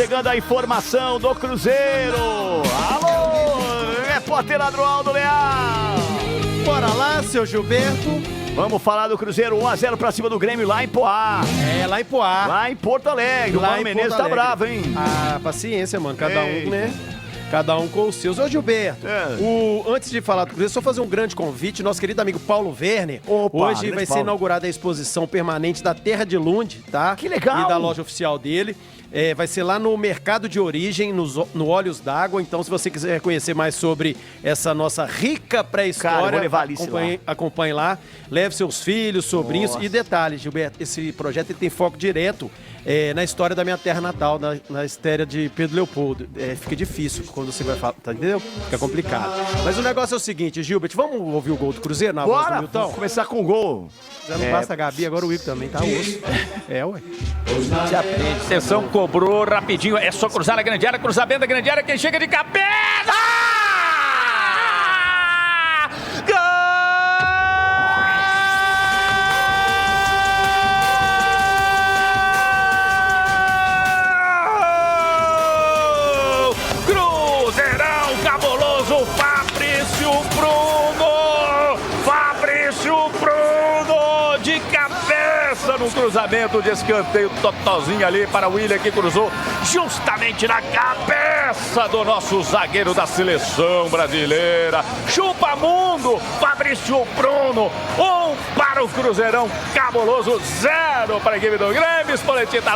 Chegando a informação do Cruzeiro. Alô, repórter Adroaldo Leal. Bora lá, seu Gilberto. Vamos falar do Cruzeiro, 1-0 pra cima do Grêmio lá em Poá. É, lá em Poá. Lá em Porto Alegre. O Mano Menezes tá bravo, hein? Ah, paciência, mano. Cada um, né? Cada um com os seus. Ô, Gilberto, antes de falar do Cruzeiro, só fazer um grande convite. Nosso querido amigo Paulo Werner. Hoje vai ser inaugurada a exposição permanente da Terra de Lund, tá? Que legal! E da loja oficial dele. Vai ser lá no Mercado de Origem, no Olhos d'Água. Então, se você quiser conhecer mais sobre essa nossa rica pré-história, acompanhe lá. Leve seus filhos, sobrinhos. Nossa. E detalhe, Gilberto, esse projeto ele tem foco direto na história da minha terra natal, na história de Pedro Leopoldo. Fica difícil quando você vai falar, tá entendeu? Fica complicado. Mas o negócio é o seguinte, Gilberto, vamos ouvir o gol do Cruzeiro na voz do Milton? Vamos começar com o gol. Já não basta a Gabi, agora o Igor também, tá osso. Ué. Se aprende. Atenção, cobrou rapidinho. É só cruzar na grande área, cruzamento da grande área, quem chega de cabeça! No cruzamento de escanteio, totozinho ali para o William, que cruzou justamente na cabeça do nosso zagueiro da seleção brasileira. Chupa mundo, Fabrício Bruno. 1 para o Cruzeirão, cabuloso, 0 para a equipe do Grêmio. Spoletim tá...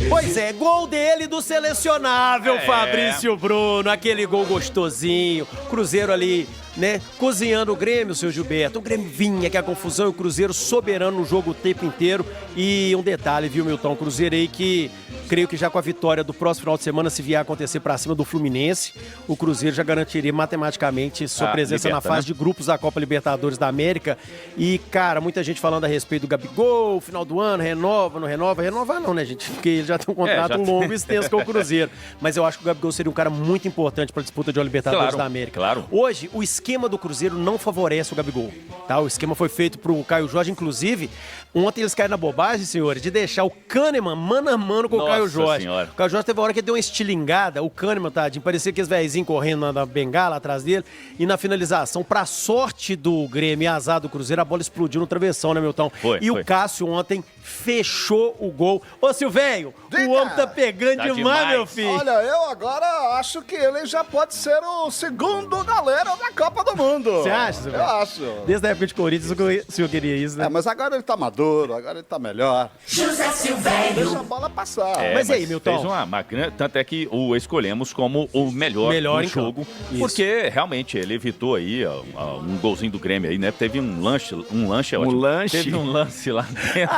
Pois é, gol dele do selecionável Fabrício Bruno, aquele gol gostosinho, Cruzeiro ali, né, cozinhando o Grêmio, seu Gilberto. O Grêmio vinha, que a confusão, e o Cruzeiro soberano no jogo o tempo inteiro. E um detalhe, viu, Milton, Cruzeiro aí que creio que já com a vitória do próximo final de semana, se vier a acontecer pra cima do Fluminense, o Cruzeiro já garantiria matematicamente sua presença na fase de grupos da Copa Libertadores da América. E, cara, muita gente falando a respeito do Gabigol, final do ano, renova, não renova. Renovar não, né, gente? Porque ele já tem um contrato longo e extenso com o Cruzeiro. Mas eu acho que o Gabigol seria um cara muito importante pra disputa de uma Libertadores da América. Claro. Hoje, o esquema do Cruzeiro não favorece o Gabigol, tá? O esquema foi feito pro Caio Jorge, inclusive, ontem eles caíram na bobagem, senhores, de deixar o Kahneman mano a mano com o Caio Jorge. Senhora. O Caio Jorge teve uma hora que deu uma estilingada, o Kahneman, tadinho, parecia que os velhinhos correndo na bengala atrás dele, e na finalização, pra sorte do Grêmio e azar do Cruzeiro, a bola explodiu no travessão, né, Milton? O Cássio ontem fechou o gol. Ô, Silvéio, o homem tá pegando demais, meu filho. Olha, eu agora acho que ele já pode ser o segundo galera da Copa do Mundo. Você acha, Silvéio? Eu acho. Desde a época de Corinthians, o senhor queria isso, né? Mas agora ele tá maduro, agora ele tá melhor. José Silvéio. Deixa a bola passar. Mas aí, Milton? Fez uma máquina, tanto é que o escolhemos como o melhor do jogo, porque realmente ele evitou aí um golzinho do Grêmio aí, né? Teve um lanche é ótimo. Teve um lance lá dentro.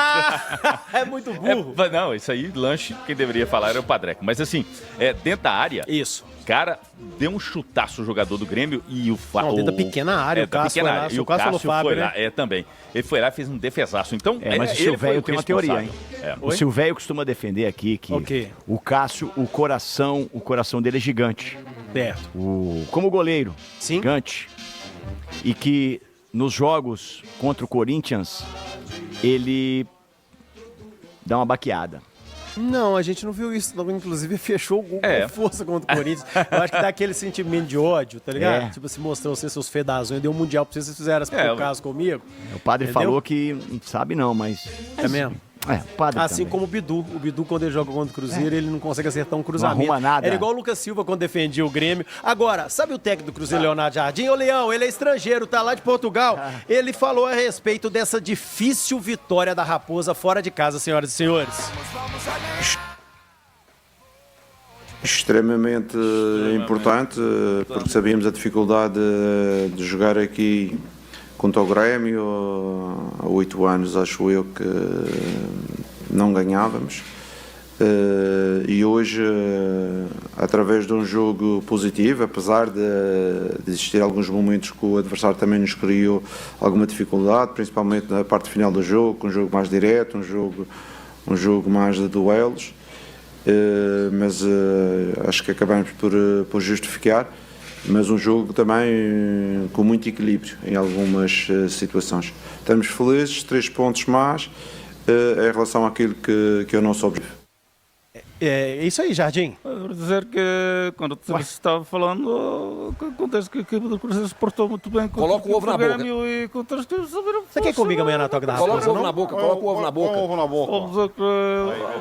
É muito burro. Não, isso aí, lanche, quem deveria falar era o Padreco. Mas assim, dentro da área... Isso. Cara, deu um chutaço o jogador do Grêmio e o... dentro da pequena área, o Cássio foi lá. E o Cássio foi lá, também. Ele foi lá e fez um defesaço. Então, mas o Silvéio tem uma teoria, hein? O Silvéio costuma defender aqui que o Cássio, o coração dele é gigante. Certo. Como goleiro, sim, gigante. E que nos jogos contra o Corinthians, ele dá uma baqueada. Não, a gente não viu isso. Inclusive, fechou o gol com força contra o Corinthians. Eu acho que dá aquele sentimento de ódio, tá ligado? Tipo, se mostrou você seus fedazões, deu um mundial pra vocês fizeram por caso comigo. O padre falou que não sabe não, mas... É mesmo? O padre assim também. Como o Bidu. O Bidu, quando ele joga contra o Cruzeiro, ele não consegue acertar um cruzamento. Não arruma nada. Era igual o Lucas Silva quando defendia o Grêmio. Agora, sabe o técnico do Cruzeiro, Leonardo Jardim? Ô, Leão, ele é estrangeiro, tá lá de Portugal. Ele falou a respeito dessa difícil vitória da Raposa fora de casa, senhoras e senhores. Extremamente importante, porque sabíamos a dificuldade de jogar aqui contra o Grêmio. Há 8 anos, acho eu, que não ganhávamos. E hoje, através de um jogo positivo, apesar de existir alguns momentos que o adversário também nos criou alguma dificuldade, principalmente na parte final do jogo, um jogo mais direto, um jogo mais de duelos. Mas acho que acabamos por justificar, mas um jogo também com muito equilíbrio em algumas situações. Estamos felizes, 3 pontos mais, em relação àquilo que é o nosso objetivo. É isso aí, Jardim. Eu vou dizer que quando você estava falando, acontece que a equipe do Cruzeiro se portou muito bem contra Coloca o ovo na boca. E contra os times Você quer ir comigo amanhã na Toca da Coloca Raposa, o ovo não? na boca, coloca o ovo na boca. Ovo na boca. Vamos dizer que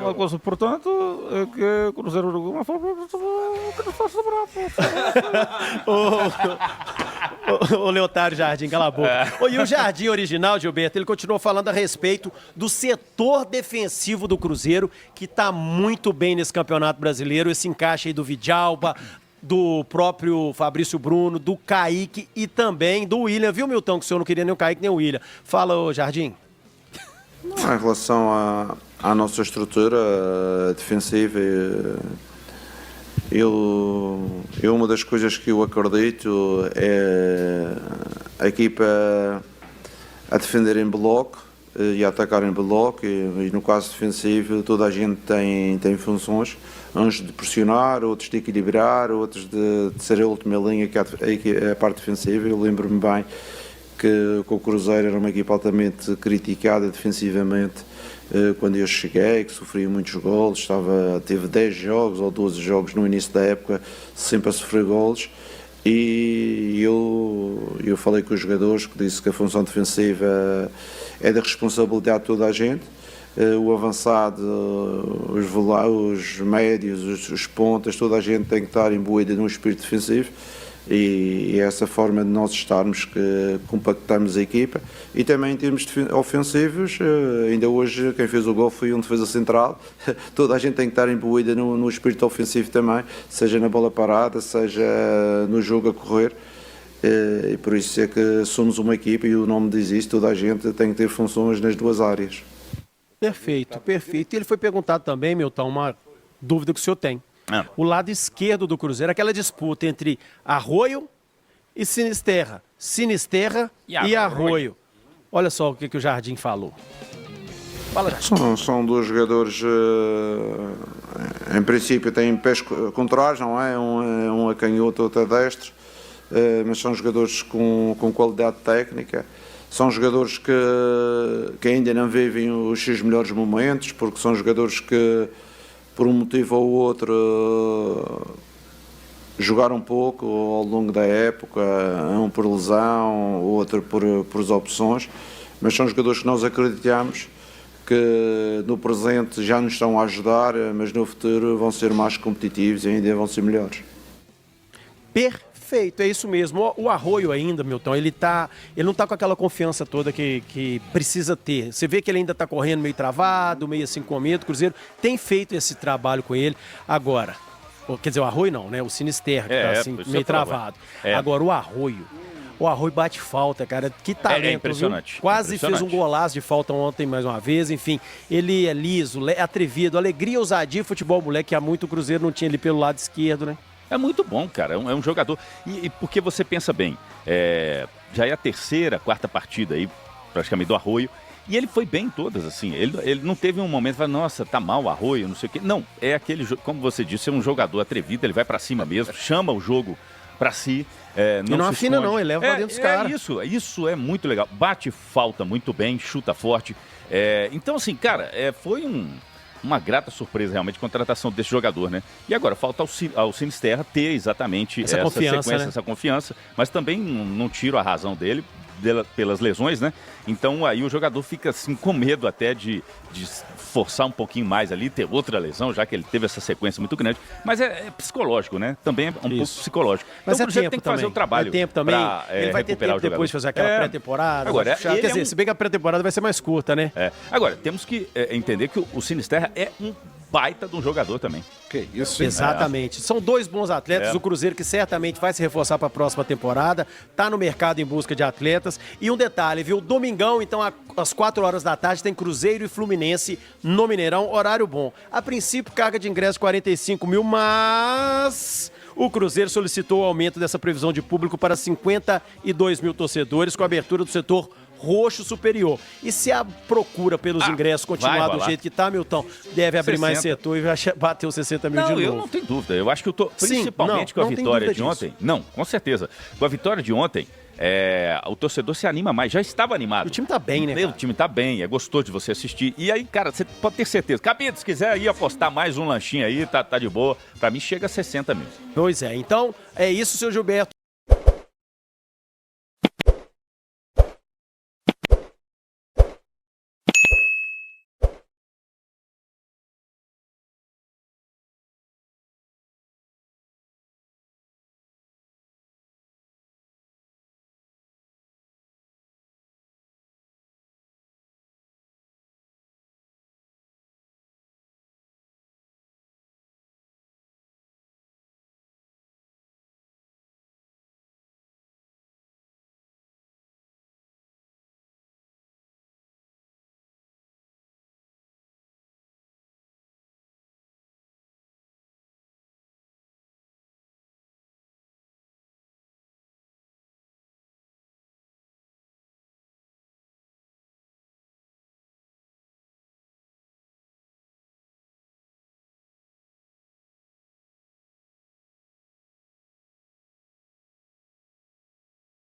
uma coisa importante é que o Cruzeiro de alguma forma que não faça bravo. Ô, Leotário Jardim, cala a boca. E o Jardim original, Gilberto, ele continuou falando a respeito do setor defensivo do Cruzeiro, que tá muito bem nesse Campeonato Brasileiro, esse encaixe aí do Vidalba, do próprio Fabrício Bruno, do Kaique e também do William. Viu, Milton, que o senhor não queria nem o Kaique nem o William. Fala, ô Jardim. Em relação à nossa estrutura defensiva, uma das coisas que eu acredito é a equipa a defender em bloco e a atacar em bloco, e no caso defensivo toda a gente tem funções, uns de pressionar, outros de equilibrar, outros de ser a última linha, que é a parte defensiva. Eu lembro-me bem que o Cruzeiro era uma equipa altamente criticada defensivamente quando eu cheguei, que sofria muitos golos, teve 10 jogos ou 12 jogos no início da época sempre a sofrer golos, e eu falei com os jogadores, que disse que a função defensiva é da responsabilidade de toda a gente. O avançado, os médios, os pontas, toda a gente tem que estar imbuída num espírito defensivo, e é essa forma de nós estarmos que compactamos a equipa. E também em termos ofensivos, ainda hoje quem fez o gol foi um defesa central. Toda a gente tem que estar imbuída no espírito ofensivo também, seja na bola parada, seja no jogo a correr. E por isso é que somos uma equipa, e o nome diz isso, toda a gente tem que ter funções nas duas áreas. Perfeito, perfeito. E ele foi perguntado também, Milton, uma dúvida que o senhor tem. O lado esquerdo do Cruzeiro, aquela disputa entre Arroio e Sinisterra. Sinisterra e Arroio. Olha só o que o Jardim falou. Fala, Jardim. São dois jogadores, em princípio têm pés contrários, não é? Um é canhoto, outro é destro, mas são jogadores com qualidade técnica. São jogadores que ainda não vivem os seus melhores momentos, porque são jogadores que, por um motivo ou outro, jogaram pouco ao longo da época, um por lesão, outro por opções, mas são jogadores que nós acreditamos que no presente já nos estão a ajudar, mas no futuro vão ser mais competitivos e ainda vão ser melhores. Perfeito, é isso mesmo. O Arroio ainda, Milton, ele não está com aquela confiança toda que precisa ter. Você vê que ele ainda está correndo meio travado, meio assim com medo. O Cruzeiro tem feito esse trabalho com ele. Agora, quer dizer, o Arroio não, né? O Sinisterra, que está assim, meio travado. Agora, o Arroio bate falta, cara. Que talento, é impressionante. Viu? Quase fez um golaço de falta ontem mais uma vez. Enfim, ele é liso, é atrevido, alegria, ousadia, futebol moleque, que há muito o Cruzeiro não tinha ali pelo lado esquerdo, né? É muito bom, cara. É um jogador. E porque você pensa bem, já é a terceira, quarta partida aí, praticamente, do Arroio. E ele foi bem em todas, assim. Ele não teve um momento, fala, nossa, tá mal o Arroio, não sei o quê. Não, é aquele, como você disse, é um jogador atrevido, ele vai pra cima mesmo, chama o jogo pra si. Não afina não, ele leva pra dentro dos caras. Isso é muito legal. Bate falta muito bem, chuta forte. Então, assim, cara, foi uma grata surpresa realmente a contratação desse jogador, né? E agora falta ao Sinisterra ter exatamente essa sequência, né? Essa confiança, mas também não tiro a razão dele pelas lesões, né? Então aí o jogador fica assim com medo até de forçar um pouquinho mais ali, ter outra lesão, já que ele teve essa sequência muito grande. Mas é psicológico, né? Também é um pouco psicológico. Mas então o Cruzeiro tem que fazer o trabalho. É tempo também. Ele vai ter tempo depois de fazer aquela pré-temporada. Agora, quer dizer, se bem que a pré-temporada vai ser mais curta, né? Agora, temos que entender que o Sinisterra é um baita de um jogador também. Que isso, hein? Exatamente. São dois bons atletas. O Cruzeiro que certamente vai se reforçar para a próxima temporada. Tá no mercado em busca de atletas. E um detalhe, viu? Domingão, então, às 4 horas da tarde, tem Cruzeiro e Fluminense no Mineirão. Horário bom. A princípio, carga de ingresso 45 mil, mas o Cruzeiro solicitou o aumento dessa previsão de público para 52 mil torcedores, com a abertura do setor roxo superior. E se a procura pelos ingressos continuar do jeito que tá, Milton, deve abrir mais setor e vai bater os 60 mil de novo. Eu não tenho dúvida. Eu acho que principalmente com a vitória de ontem. Não, com certeza. Com a vitória de ontem, o torcedor se anima mais. Já estava animado. O time tá bem, né, cara? O time tá bem, é gostoso de você assistir. E aí, cara, você pode ter certeza. Cabide, se quiser ir apostar mais um lanchinho aí, tá de boa. Pra mim chega a 60 mil. Pois é, então é isso, seu Gilberto.